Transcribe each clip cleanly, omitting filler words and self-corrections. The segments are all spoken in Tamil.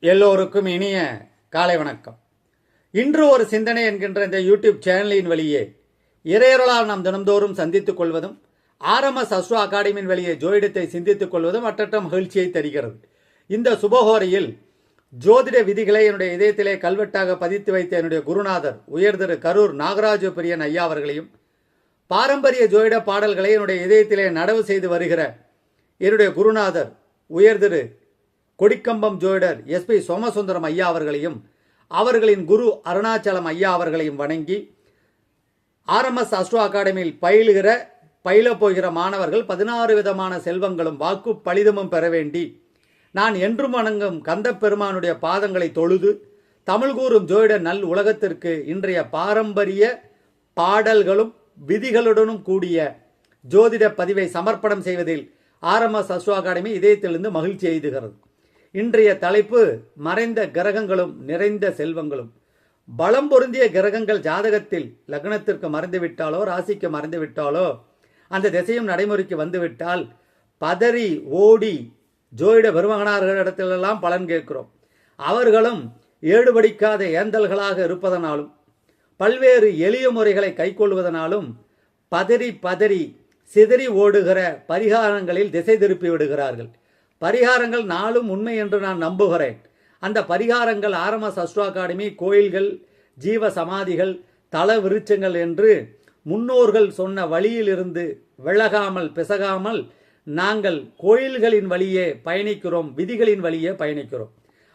எல்லோருக்கும் இனிய காலை வணக்கம். இன்று ஒரு சிந்தனை என்கின்ற இந்த யூடியூப் சேனலின் வழியே இறையருளால் நாம் தினந்தோறும் சந்தித்துக் கொள்வதும் RMS அஸ்ட்ரோ அகாடமியின் வழியே ஜோதிடத்தை சிந்தித்துக் கொள்வதும் மற்றற்ற மகிழ்ச்சியை தருகிறது. இந்த சுபஹோரையில் ஜோதிட விதிகளை என்னுடைய இதயத்திலே கல்வெட்டாக பதித்து வைத்த என்னுடைய குருநாதர் உயர் திரு கரூர் நாகராஜ பிரியன் ஐயா அவர்களையும், பாரம்பரிய ஜோதிட பாடல்களை என்னுடைய இதயத்திலே நடவு செய்து வருகிற என்னுடைய குருநாதர் உயர் திரு கொடிக்கம்பம் ஜோதிடர் SP சோமசுந்தரம் ஐயா அவர்களையும், அவர்களின் குரு அருணாச்சலம் ஐயா அவர்களையும் வணங்கி, RMS அஸ்ட்ரோ அகாடமியில் பயிலப் போகிற மாணவர்கள் 16 விதமான செல்வங்களும் வாக்கு பலிதமும் பெற வேண்டி நான் என்றும் வணங்கும் கந்த பெருமானுடைய பாதங்களை தொழுது தமிழ் கூறும் ஜோதிட நல் உலகத்திற்கு இன்றைய பாரம்பரிய பாடல்களும் விதிகளுடனும் கூடிய ஜோதிட பதிவை சமர்ப்பணம் செய்வதில் RMS அஸ்ட்ரோ அகாடமி இதயத்திலிருந்து மகிழ்ச்சி எய்துகிறது. இன்றைய தலைப்பு மறைந்த கிரகங்களும் நிறைந்த செல்வங்களும். பலம் பொருந்திய கிரகங்கள் ஜாதகத்தில் லக்னத்திற்கு மறைந்துவிட்டாலோ ராசிக்கு மறைந்துவிட்டாலோ அந்த திசையும் நடைமுறைக்கு வந்துவிட்டால் பதறி ஓடி ஜோதிட பெருமகனார்களிடத்திலெல்லாம் பலன் கேட்கிறோம். அவர்களும் ஏடுபடிக்காத ஏந்தல்களாக இருப்பதனாலும் பல்வேறு எளிய முறைகளை கைக்கொள்வதனாலும் பதறி சிதறி ஓடுகிற பரிகாரங்களில் திசை திருப்பி விடுகிறார்கள். பரிகாரங்கள் நாளும் உண்மை என்று நான் நம்புகிறேன். அந்த பரிகாரங்கள் RMS அஸ்ட்ரோ அகாடமி கோயில்கள், ஜீவ சமாதிகள், தல விருட்சங்கள் என்று முன்னோர்கள் சொன்ன வழியிலிருந்து விலகாமல் பிசகாமல் நாங்கள் கோயில்களின் வழியே பயணிக்கிறோம், விதிகளின் வழியே பயணிக்கிறோம்.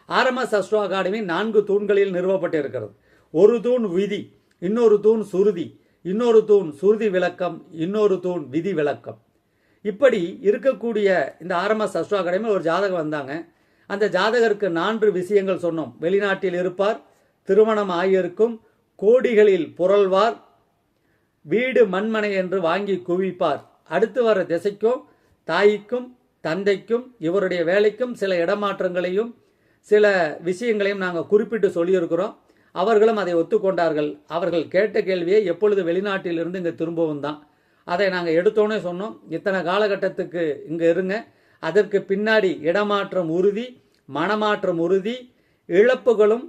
RMS அஸ்ட்ரோ அகாடமி 4 தூண்களில் நிறுவப்பட்டிருக்கிறது. ஒரு தூண் விதி, இன்னொரு தூண் சுருதி, இன்னொரு தூண் சுருதி விளக்கம், இன்னொரு தூண் விதி விளக்கம். இப்படி இருக்கக்கூடிய இந்த RMS அஸ்ட்ரோ அகாடமி ஒரு ஜாதகம் வந்தாங்க. அந்த ஜாதகருக்கு 4 விஷயங்கள் சொன்னோம். வெளிநாட்டில் இருப்பார், திருமணம் ஆகியிருக்கும், கோடிகளில் புரள்வார், வீடு மண்மனை என்று வாங்கி குவிப்பார், அடுத்து வர திசைக்கும் தாய்க்கும் தந்தைக்கும் இவருடைய வேலைக்கும் சில இடமாற்றங்களையும் சில விஷயங்களையும் நாங்கள் குறிப்பிட்டு சொல்லியிருக்கிறோம். அவர்களும் அதை ஒத்துக்கொண்டார்கள். அவர்கள் கேட்ட கேள்வியை எப்பொழுது வெளிநாட்டிலிருந்து இங்கே திரும்பவும் தான். அதை நாங்கள் எடுத்தோன்னே சொன்னோம், இத்தனை காலகட்டத்துக்கு இங்கே இருங்க, அதற்கு பின்னாடி இடமாற்றம் உறுதி, மனமாற்றம் உறுதி, இழப்புகளும்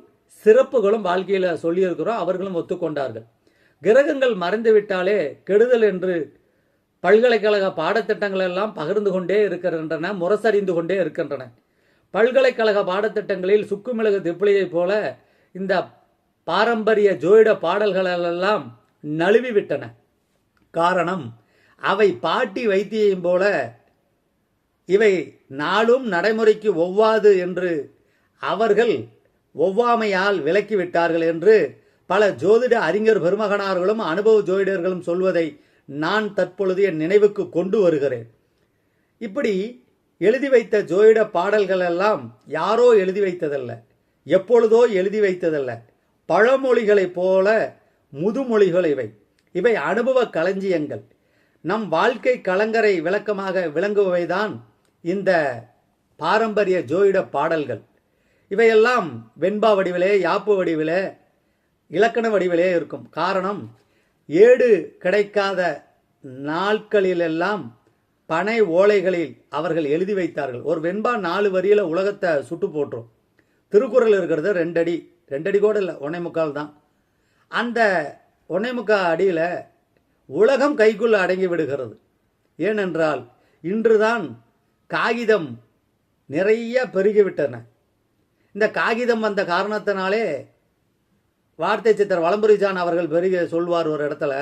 சிறப்புகளும் வாழ்க்கையில் சொல்லியிருக்கிறோம். அவர்களும் ஒத்துக்கொண்டார்கள். கிரகங்கள் மறைந்துவிட்டாலே கெடுதல் என்று பல்கலைக்கழக பாடத்திட்டங்கள் எல்லாம் பகிர்ந்து கொண்டே இருக்கின்றன, முரசறிந்து கொண்டே இருக்கின்றன. பல்கலைக்கழக பாடத்திட்டங்களில் சுக்குமிளகு திப்பிலியை போல இந்த பாரம்பரிய ஜோதிட பாடல்களெல்லாம் நழுவிவிட்டன. காரணம், அவை பாட்டி வைத்தியம் போல இவை நாளும் நடைமுறைக்கு ஒவ்வாது என்று அவர்கள் ஒவ்வாமையால் விலக்கிவிட்டார்கள் என்று பல ஜோதிட அறிஞர் பெருமகனார்களும் அனுபவ ஜோதிடர்களும் சொல்வதை நான் தற்பொழுது என் நினைவுக்கு கொண்டு வருகிறேன். இப்படி எழுதி வைத்த ஜோதிட பாடல்கள் எல்லாம் யாரோ எழுதி வைத்ததல்ல, எப்பொழுதோ எழுதி வைத்ததல்ல, பழமொழிகளைப் போல முதுமொழிகள் இவை அனுபவ களஞ்சியங்கள். நம் வாழ்க்கை கலங்கரை விளக்கமாக விளங்குபவைதான் இந்த பாரம்பரிய ஜோதிட பாடல்கள். இவையெல்லாம் வெண்பா வடிவிலே, யாப்பு வடிவிலே, இலக்கண வடிவிலே இருக்கும். காரணம், ஏடு கிடைக்காத நாட்களிலெல்லாம் பனை ஓலைகளில் அவர்கள் எழுதி வைத்தார்கள். ஒரு வெண்பா 4 வரியில உலகத்தை சுட்டு போட்டுரும். திருக்குறள் இருக்கிறது 2 அடி, 2 அடி கூட இல்லை, 1.25 தான். அந்த 1.25 அடியில் உலகம் கைக்குள்ள அடங்கி விடுகிறது. ஏனென்றால் இன்றுதான் காகிதம் நிறைய பெருகிவிட்டன. இந்த காகிதம் வந்த காரணத்தினாலே வார்த்தை சித்தர் வலம்புரிஜான் அவர்கள் சொல்வார் ஒரு இடத்துல,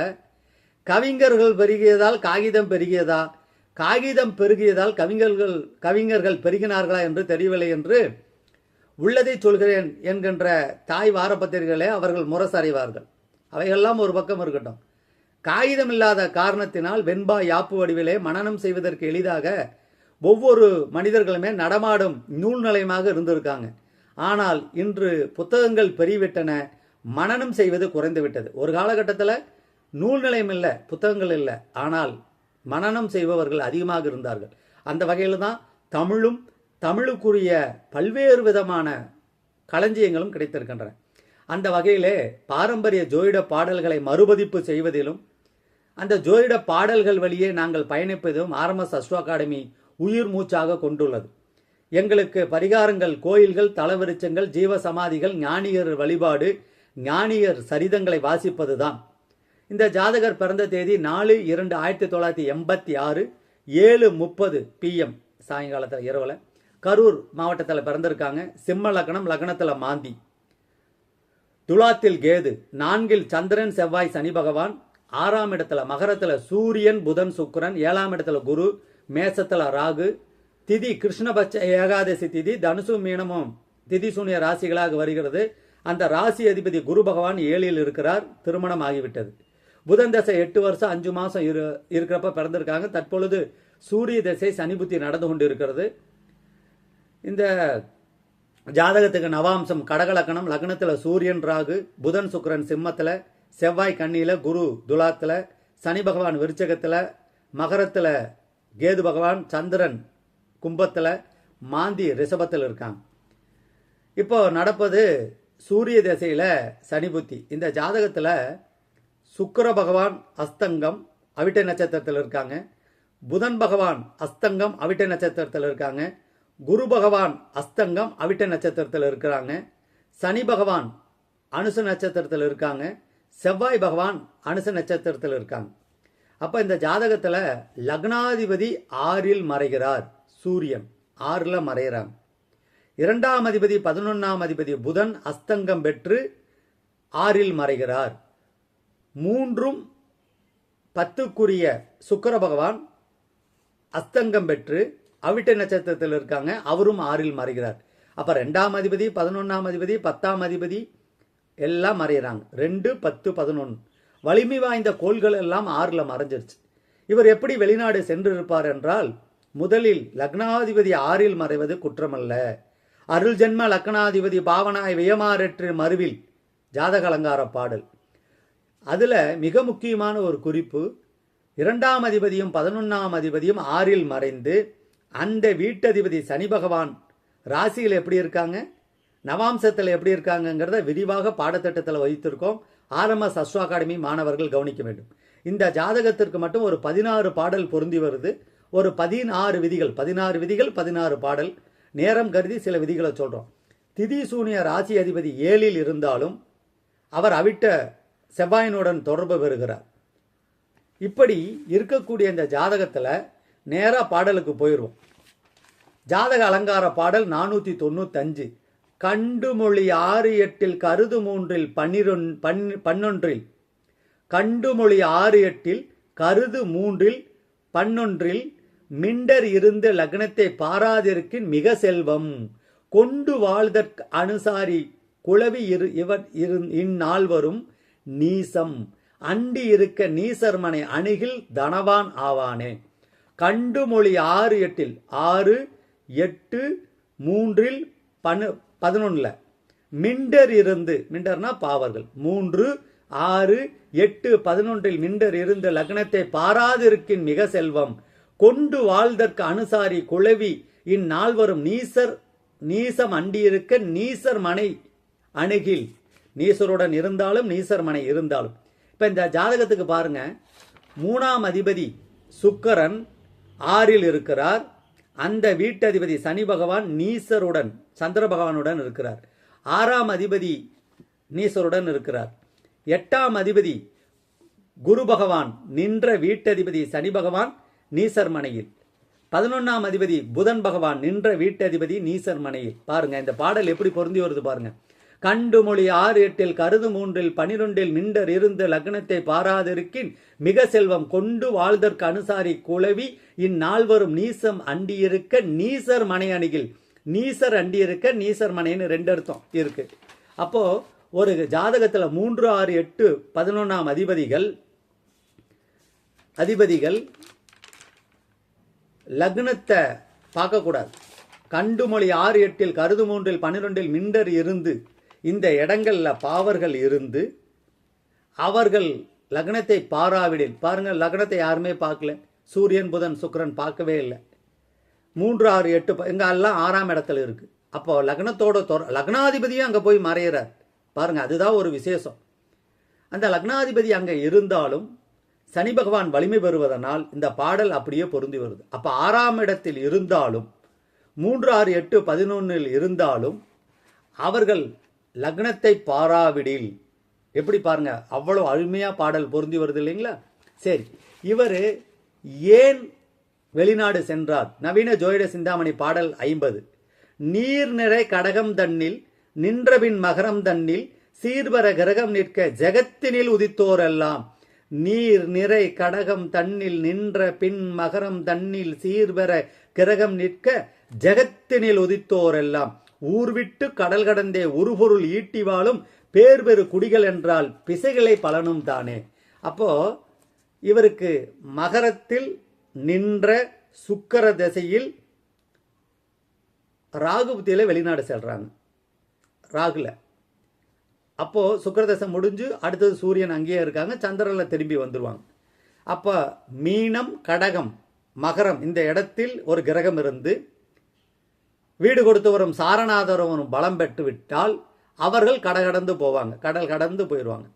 கவிஞர்கள் பெருகியதால் காகிதம் பெருகியதா, காகிதம் பெருகியதால் கவிஞர்கள் பெருகினார்களா என்று தெரியவில்லை என்று உள்ளதை சொல்கிறேன் என்கின்ற தாய் வாரப்பத்திரிகைகளே அவர்கள் முரசறைவார்கள். அவையெல்லாம் ஒரு பக்கம் இருக்கட்டும். காகிதம் இல்லாத காரணத்தினால் வெண்பா யாப்பு வடிவிலே மனனம் செய்வதற்கு எளிதாக ஒவ்வொரு மனிதர்களுமே நடமாடும் நூல் நிலையமாக இருந்திருக்காங்க. ஆனால் இன்று புத்தகங்கள் பெருகிவிட்டன, மனனம் செய்வது குறைந்து விட்டது. ஒரு காலகட்டத்தில் நூல் நிலையம் இல்லை, புத்தகங்கள் இல்லை, ஆனால் மனனம் செய்பவர்கள் அதிகமாக இருந்தார்கள். அந்த வகையில் தான் தமிழுக்குரிய பல்வேறு விதமான களஞ்சியங்களும் கிடைத்திருக்கின்றன. அந்த வகையிலே பாரம்பரிய ஜோதிட பாடல்களை மறுபதிப்பு செய்வதிலும் அந்த ஜோதிட பாடல்கள் வழியே நாங்கள் பயணிப்பதும் RMS அஸ்ட்ரோ அகாடமி உயிர் மூச்சாக கொண்டுள்ளது. எங்களுக்கு பரிகாரங்கள், கோயில்கள், தலவிருச்சங்கள், ஜீவ சமாதிகள், ஞானியர் வழிபாடு, ஞானியர் சரிதங்களை வாசிப்பதுதான். இந்த ஜாதகர் பிறந்த தேதி 4/2/1986 7:30 PM சாயங்காலத்தில் இரவில் கரூர் மாவட்டத்தில் பிறந்திருக்காங்க. சிம்ம லக்னம், லக்னத்தில் மாந்தி, துலாத்தில் கேது, 4 சந்திரன், செவ்வாய், சனி பகவான், 6ஆம் இடத்துல மகரத்தில் சூரியன், புதன், சுக்கிரன், 7ஆம் இடத்துல குரு, மேசத்தில் ராகு, திதி கிருஷ்ணபட்ச ஏகாதசி திதி, தனுசு மீனமும் திதி சூனிய ராசிகளாக வருகிறது. அந்த ராசி அதிபதி குரு பகவான் 7இல் இருக்கிறார். திருமணம் ஆகிவிட்டது. புதன் தசை 8 வருஷம் 5 மாதம் இருக்கிறப்ப பிறந்திருக்காங்க. தற்பொழுது சூரிய தசை சனி புத்தி நடந்து கொண்டு இருக்கிறது. இந்த ஜாதகத்துக்கு நவாம்சம் கடகலக்கணம், லக்னத்தில் சூரியன் ராகு, புதன் சுக்கிரன் சிம்மத்தில், செவ்வாய் கன்னியில், குரு துலாத்தில், சனி பகவான் விருச்சகத்தில், மகரத்தில் கேது பகவான், சந்திரன் கும்பத்தில், மாந்தி ரிஷபத்தில் இருக்காங்க. இப்போ நடப்பது சூரிய திசையில் சனி புத்தி. இந்த ஜாதகத்தில் சுக்கிர பகவான் அஸ்தங்கம் அவிட்ட நட்சத்திரத்தில் இருக்காங்க. புதன் பகவான் அஸ்தங்கம் அவிட்ட நட்சத்திரத்தில் இருக்காங்க. குரு பகவான் அஸ்தங்கம் அவிட்ட நட்சத்திரத்தில் இருக்கிறாங்க. சனி பகவான் அனுச நட்சத்திரத்தில் இருக்காங்க. செவ்வாய் பகவான் அனுச நட்சத்திரத்தில் இருக்காங்க. அப்போ இந்த ஜாதகத்தில் லக்னாதிபதி 6இல் மறைகிறார். சூரியன் 6ல் மறைகிறாங்க. 2ஆம் அதிபதி 11ஆம் அதிபதி புதன் அஸ்தங்கம் பெற்று 6இல் மறைகிறார். 3ம் 10க்குரிய சுக்கிர பகவான் அஸ்தங்கம் பெற்று அவிட்ட நட்சத்திரத்தில் இருக்காங்க. அவரும் 6இல் மறைகிறார். அப்போ 2ஆம் அதிபதி, 11ஆம் அதிபதி, 10ஆம் அதிபதி எல்லாம் மறைகிறாங்க. 2, 10, 11 வலிமை வாய்ந்த கோள்கள் எல்லாம் 6ல் மறைஞ்சிருச்சு. இவர் எப்படி வெளிநாடு சென்று இருப்பார் என்றால், முதலில் லக்னாதிபதி 6இல் மறைவது குற்றமல்ல. அருள் ஜென்ம லக்னாதிபதி பாவனாய் வியமாறற்று மறுவில் ஜாதக அலங்கார பாடல். அதில் மிக முக்கியமான ஒரு குறிப்பு, 2ஆம் அதிபதியும் 11ஆம் அதிபதியும் 6இல் மறைந்து அந்த வீட்டதிபதி சனி பகவான் ராசியில் எப்படி இருக்காங்க, நவாம்சத்தில் எப்படி இருக்காங்கிறத விரிவாக பாடத்திட்டத்தில் வைத்திருக்கோம். RMS அஸ்ட்ரோ அகாடமி மாணவர்கள் கவனிக்க வேண்டும். இந்த ஜாதகத்திற்கு மட்டும் ஒரு 16 பாடல் பொருந்தி வருது. ஒரு 16 விதிகள் 16 பாடல். நேரம் கருதி சில விதிகளை சொல்கிறோம். திதி சூனிய ராசி அதிபதி 7இல் இருந்தாலும் அவர் அவிட்ட செவ்வாயினுடன் தொடர்பு பெறுகிறார். இப்படி இருக்கக்கூடிய இந்த ஜாதகத்தில் நேராக பாடலுக்கு போயிடுவோம். ஜாதக அலங்கார பாடல் 495. கண்டுமொழி 6-8 கருது 3 11 கண்டுமொழி 6-8 கருது 3 11 மிண்டர் இருந்து லக்னத்தை பாராதிருக்கின் மிக செல்வம் கொண்டு வாழ்தற்கு அனுசாரி குளவி இந்நால்வரும் நீசம் அண்டி இருக்க நீசர்மனை அணுகில் தனவான் ஆவானே. கண்டுமொழி 6-8 6, 8, 3, 11 மிண்டர் இருந்து, மிண்டர்னா பாவர்கள், 3, 6, 8, 11 மிண்டர் இருந்து லக்னத்தை பாராதிருக்கின் மிக செல்வம் கொண்டு வாழ்தற்கு அனுசாரி குளவி இந்நால்வரும் நீசம் அண்டியிருக்க நீசர் மனை அணுகில். நீசருடன் இருந்தாலும் நீசர் மனை இருந்தாலும். இப்போ இந்த ஜாதகத்துக்கு பாருங்க, 3ஆம் அதிபதி சுக்கிரன் 6இல் இருக்கிறார். அந்த வீட்டதிபதி சனி பகவான் நீசருடன் சந்திர பகவானுடன் இருக்கிறார். 6ஆம் அதிபதி நீசருடன் இருக்கிறார். 8ஆம் அதிபதி குரு பகவான் நின்ற வீட்டதிபதி சனி பகவான் நீசர் மனையில். 11ஆம் அதிபதி புதன் பகவான் நின்ற வீட்டதிபதி நீசர் மனையில். பாருங்க இந்த பாடல் எப்படி பொருந்தி வருது பாருங்க. கண்டுமொழி 6-8 கருது 3 12 மிண்டர் இருந்து லக்னத்தை பாராதிருக்கின் மிக செல்வம் கொண்டு வாழ்தற்கு அனுசாரி குளவி இந்நால்வரும் நீசம் அண்டியிருக்க நீசர் மனை அணுகில். நீசர் அண்டியிருக்க நீசர் மனைன்னு 2 அர்த்தம் இருக்கு. அப்போ ஒரு ஜாதகத்தில் 3, 6, 8, 11ஆம் அதிபதிகள் லக்னத்தை பார்க்கக்கூடாது. கண்டுமொழி 6-8 கருது 3 12 மிண்டர் இருந்து இந்த இடங்கள்ல பாவர்கள் இருந்து அவர்கள் லக்னத்தை பாராவிடில். பாருங்க, லக்னத்தை யாருமே பார்க்கல. சூரியன் புதன் சுக்கிரன் பார்க்கவே இல்லை. 3, 6, 8 இங்க எல்லாம் 6ஆம் இடத்துல இருக்கு. அப்போ லக்னத்தோட லக்னாதிபதியும் அங்க போய் மறையிறார். பாருங்க, அதுதான் ஒரு விசேஷம். அந்த லக்னாதிபதி அங்க இருந்தாலும் சனி பகவான் வலிமை பெறுவதனால் இந்த பாடல் அப்படியே பொருந்தி வருது. அப்ப 6ஆம் இடத்தில் இருந்தாலும் 3, 6, 8, 11 இருந்தாலும் அவர்கள் லக்னத்தை பாராவிடில், எப்படி பாருங்க, அவ்வளவு அருமையா பாடல் பொருந்தி வருது இல்லைங்களா? சரி, இவர் ஏன் வெளிநாடு சென்றார்? நவீன ஜோதிட சிந்தாமணி பாடல் 50. நீர் நிறை கடகம் தன்னில் நின்றபின் மகரம் தன்னில் சீர்வர கிரகம் நிற்க ஜெகத்தினில் உதித்தோரெல்லாம். நீர் நிறை கடகம் தன்னில் நின்ற பின் மகரம் தன்னில் சீர்வர கிரகம் நிற்க ஜெகத்தினில் உதித்தோரெல்லாம். ஊர்விட்டு கடல் கடந்தே உருபொருள் ஈட்டி வாழும் பேர் பெரு குடிகள் என்றால் பிசைகளை பலனும் தானே. அப்போ இவருக்கு மகரத்தில் நின்ற சுக்கர திசையில் ராகு புத்தியில வெளிநாடு செல்றாங்க, ராகுல. அப்போ சுக்கிரதசை முடிஞ்சு அடுத்தது சூரியன் அங்கேயே இருக்காங்க, சந்திரன்ல திரும்பி வந்துருவாங்க. அப்ப மீனம், கடகம், மகரம் இந்த இடத்தில் ஒரு கிரகம் இருந்து வீடு கொடுத்து வரும் சாரநாதரும் பலம் பெற்று விட்டால் அவர்கள் கடகடந்து போவாங்க, கடல் கடந்து போயிடுவாங்க.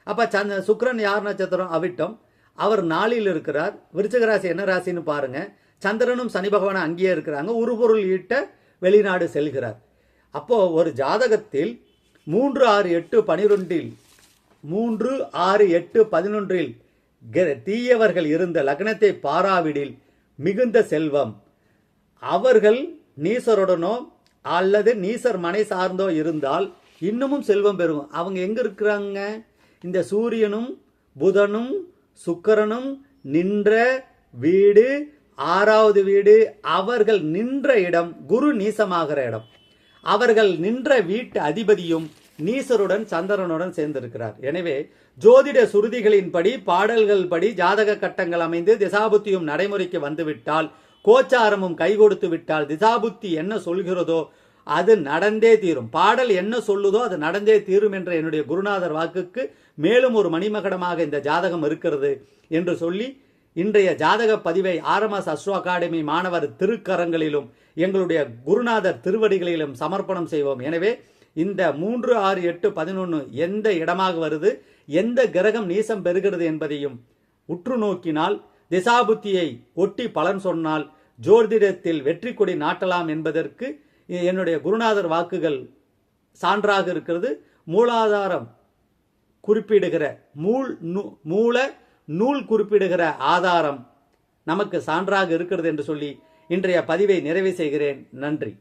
அப்ப சுக்கிரன் யார் நட்சத்திரம்? அவிட்டம். அவர் நாளில் இருக்கிறார். விருச்சிக ராசி என்ன ராசின்னு பாருங்க. சந்திரனும் சனி பகவானும் அங்கேயே இருக்கிறாங்க, உருபொருள் ஈட்ட வெளிநாடு செல்கிறார். அப்போ ஒரு ஜாதகத்தில் 3, 6, 8, 12 3, 6, 8, 11 தீயவர்கள் இருந்த லக்னத்தை பாராவிடில் மிகுந்த செல்வம். அவர்கள் நீசருடனோ அல்லது நீசர் மனை சார்ந்தோ இருந்தால் இன்னமும் செல்வம் பெறும். அவங்க எங்க இருக்கிறாங்க? இந்த சூரியனும் புதனும் சுக்கிரனும் நின்ற வீடு 6வது வீடு. அவர்கள் நின்ற இடம் குரு நீசமாகிற இடம். அவர்கள் நின்ற வீட்டு அதிபதியும் நீசருடன் சந்திரனுடன் சேர்ந்திருக்கிறார். எனவே ஜோதிட சுருதிகளின்படி பாடல்கள் படி ஜாதக கட்டங்கள் அமைந்து திசாபுத்தியும் நடைமுறைக்கு வந்துவிட்டால், கோச்சாரமும் கை கொடுத்து விட்டால், திசாபுத்தி என்ன சொல்கிறதோ அது நடந்தே தீரும். பாடல் என்ன சொல்லுதோ அது நடந்தே தீரும் என்ற என்னுடைய குருநாதர் வாக்குக்கு மேலும் ஒரு மணிமகடமாக இந்த ஜாதகம் இருக்கிறது என்று சொல்லி இன்றைய ஜாதக பதிவை RMS அஸ்ட்ரோ அகாடமி மாணவர் திருக்கரங்களிலும் எங்களுடைய குருநாதர் திருவடிகளிலும் சமர்ப்பணம் செய்வோம். எனவே இந்த 3, 6, 8, 11 எந்த இடமாக வருது, எந்த கிரகம் நீசம் பெறுகிறது என்பதையும் உற்று நோக்கினால், திசாபுத்தியை ஒட்டி பலன் சொன்னால் ஜோதிடத்தில் வெற்றி கொடி நாட்டலாம் என்பதற்கு என்னுடைய குருநாதர் வாக்குகள் சான்றாக இருக்கிறது. மூலாதாரம் குறிப்பிடுகிற மூல நூல் குறிப்பிடுகிற ஆதாரம் நமக்கு சான்றாக இருக்கிறது என்று சொல்லி இன்றைய பதிவை நிறைவு செய்கிறேன். நன்றி.